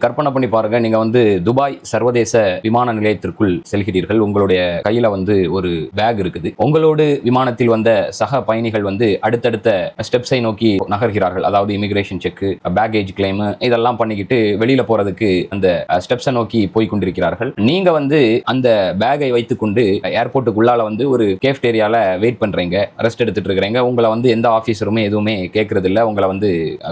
கற்பனை பண்ணி பாருங்க, நீங்க துபாய் சர்வதேச விமான நிலையத்திற்குள் செல்கிறீர்கள். உங்களுடைய கையில ஒரு பேக் இருக்குது. உங்களோடு விமானத்தில் வந்த சக பயணிகள் அடுத்தடுத்த ஸ்டெப்ஸை நோக்கி நகர்கிறார்கள். அதாவது இமிகிரேஷன் செக், பேக்கேஜ் கிளைம் இதெல்லாம் பண்ணிக்கிட்டு வெளியில போறதுக்கு அந்த ஸ்டெப்ஸை நோக்கி போய் கொண்டிருக்கிறார்கள். நீங்க அந்த பேக்கை வைத்துக்கொண்டு ஏர்போர்ட்டுக்குள்ளால ஒரு கேஃப்டேரியால வெயிட் பண்றீங்க, ரெஸ்ட் எடுத்துட்டு இருக்கிறீங்க. உங்களை எந்த ஆபீசருமே எதுவுமே கேட்கறது இல்ல, உங்களை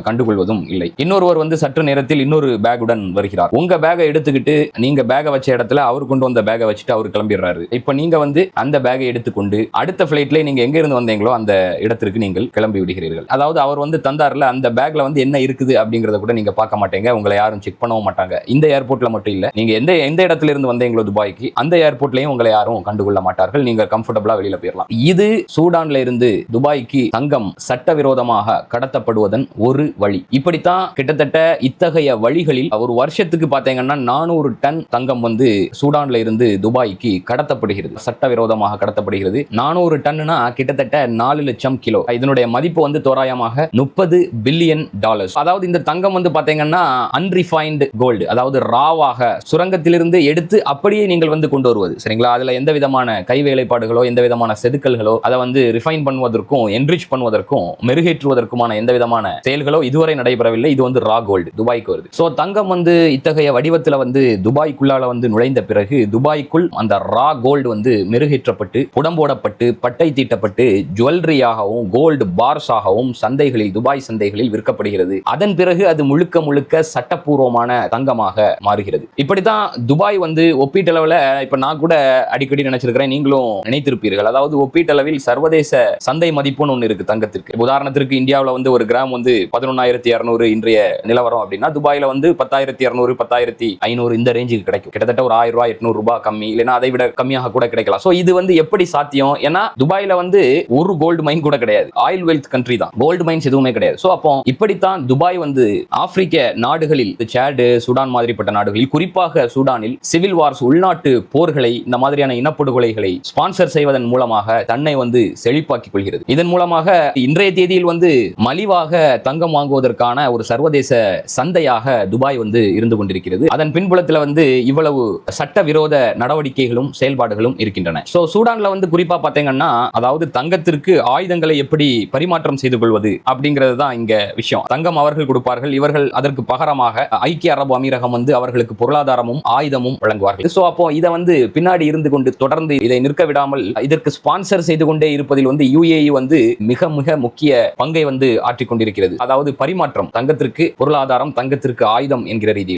கண்டுகொள்வதும் இல்லை. இன்னொருவர் சற்று நேரத்தில் இன்னொரு பேக்குடன் வருகிறார். உங்க பேக்கை எடுத்துக்கிட்டு நீங்க பேக்கை வச்ச இடத்துல அவர் கொண்டு வந்த பேக்கை வச்சுட்டு அவர் கிளம்பிடுறாரு. இப்ப நீங்க அந்த பேக்கை எடுத்துக்கொண்டு அடுத்த பிளைட்ல நீங்க எங்க இருந்து வந்தீங்களோ அந்த இடத்திற்கு நீங்கள் கிளம்பி விடுகிறீர்கள். அதாவது அவர் தந்தார்ல, அந்த பேக்ல என்ன இருக்குது அப்படிங்கறத கூட நீங்க பார்க்க மாட்டீங்க. உங்களை யாரும் செக் பண்ணவும் மாட்டாங்க. இந்த ஏர்போர்ட்ல மட்டும் இல்ல, நீங்க எந்த இடத்துல இருந்து வந்தீங்களோ துபாய்க்கு, அந்த ஏர்போர்ட்லயும் உங்களை யாரும் கண்டுகொள்ள மாட்டார்கள். நீங்க கம்ஃபர்டபிளா வெளியில போயிடலாம். இது சூடான்ல இருந்து துபாய்க்கு தங்கம் சட்டவிரோதமாக கடத்தப்படுவதன் ஒரு வழி. இப்படித்தான் கிட்டத்தட்ட இத்தகைய வழிகளில் ஒரு வருஷத்துக்கு பாத்தீங்கன்னா 400 டன் தங்கம் சூடான்ல இருந்து துபாய்க்கு கடத்தப்படுகிறது, சட்டவிரோதமாக கடத்தப்படுகிறது. 400 டன்னா கிட்டத்தட்ட 4 லட்சம் கிலோ. இதனுடைய மதிப்பு தோராயமாக $30 பில்லியன். அதாவது இந்த தங்கம் பாத்தீங்கன்னா அன்ரிஃபைன்டு கோல்டு, அதாவது ராவாக சுரங்கத்திலிருந்து எடுத்து அப்படியே நீங்கள் கொண்டு வருவது. சரிங்களா? அதுல எந்த விதமான கை வேலைப்பாடுகளோ எந்த விதமான செதுக்கல்களோ அதை ரிஃபைன் பண்ணுவதற்கும் என்ரிச் பண்ணுவதற்கும் மெருகேற்றுவதற்குமான எந்த விதமான செயல்களோ இதுவரை நடைபெறவில்லை. இது ரா கோல்டு துபாய்க்கு வருது. சோ தங்கம் இத்தகைய வடிவத்துல துபாய்க்குள்ளால நுழைந்த பிறகு துபாய்க்குள் அந்த ரா கோல்டு மெருகேற்றப்பட்டு புடம்போடப்பட்டு பட்டை தீட்டப்பட்டு ஜுவல்லரியாகவும் கோல்டு பார்ஸாகவும் சந்தைகளில், துபாய் சந்தைகளில் விற்கப்படுகிறது. அதன் பிறகு அது முழுக்க முழுக்க சட்டப்பூர்வமான தங்கமாக மாறுகிறது. இப்படித்தான் துபாய் ஒப்பீட்டளவில், இப்ப நான் கூட அடிக்கடி நினைச்சிருக்கிறேன், நீங்களும் நினைத்திருப்பீர்கள். அதாவது ஒப்பீட்டளவில் சர்வதேச சந்தை மதிப்புன்னு ஒன்று இருக்கு தங்கத்திற்கு. உதாரணத்திற்கு இந்தியாவில் ஒரு கிராம் 11,200 இன்றைய நிலவரம் அப்படின்னா, துபாயில 10,200 10,500 இந்த ரேஞ்சுக்கு கிடைக்கும். கிட்டத்தட்ட ஒரு 1000 ரூபாய் 800 ரூபாய் கம்மி, இல்லைன்னா அதை விட கம்மியாக கூட கிடைக்கலாம். சோ இது எப்படி சாத்தியம்? ஏன்னா துபாயில ஒரு கோல்டு மைன் கூட கிடையாது. ஆயில் வெல்த் கண்ட்ரி தான், கோல்டு மைன்ஸ் எதுவுமே கிடையாது. சோ அப்போ இப்படித்தான் துபாய் ஆப்பிரிக்க நாடுகளில், சாட், சூடான் மாதிரிப்பட்ட நாடுகளில், குறிப்பாக சூடானில் சிவில் வார்ஸ், உள்நாட்டு போர்களை, இந்த மாதிரியான இனப்படுகொலைகளை ஸ்பான்சர் செய்வதன் மூலமாக தன்னை செழிப்பாக்கிக் கொள்கிறது. இதன் மூலமாக இன்றைய தேதியில் மலிவாக தங்கம் வாங்குவதற்கான ஒரு சர்வதேச சந்தையாக துபாய் இருந்து கொண்டிருக்கிறது. அதன் பின்புலத்தில் இவ்வளவு சட்டவிரோத நடவடிக்கைகளும் செயல்பாடுகளும் இருக்கின்றன. சோ சூடான்ல குறிப்பா பாத்தீங்கன்னா, அதாவது தங்கத்திற்கு ஆயுதங்களை எப்படி பரிமாற்றம் செய்து கொள்வது அப்படிங்கிறது தான் இங்க விஷயம். தங்கம் அவர்கள் கொடுப்பார்கள், இவர்கள் அதற்கு பகரமாக ஐக்கிய அரபு அமீரகம் அவர்களுக்கு பொருளாதாரமும் ஆயுதமும் வழங்குவார்கள். சோ அப்போ இதை பின்னாடி இருந்து கொண்டு தொடர்ந்து இதை நிற்க விடாமல் இதற்கு ஸ்பான்சர் செய்து கொண்டே இருப்பதில் UAE மிக மிக முக்கிய பங்கை ஆற்றிக் கொண்டிருக்கிறது. அதாவது பரிமாற்றம், தங்கத்திற்கு பொருளாதாரம், தங்கத்திற்கு ஆயுதம் என்கிற ரீதியில்.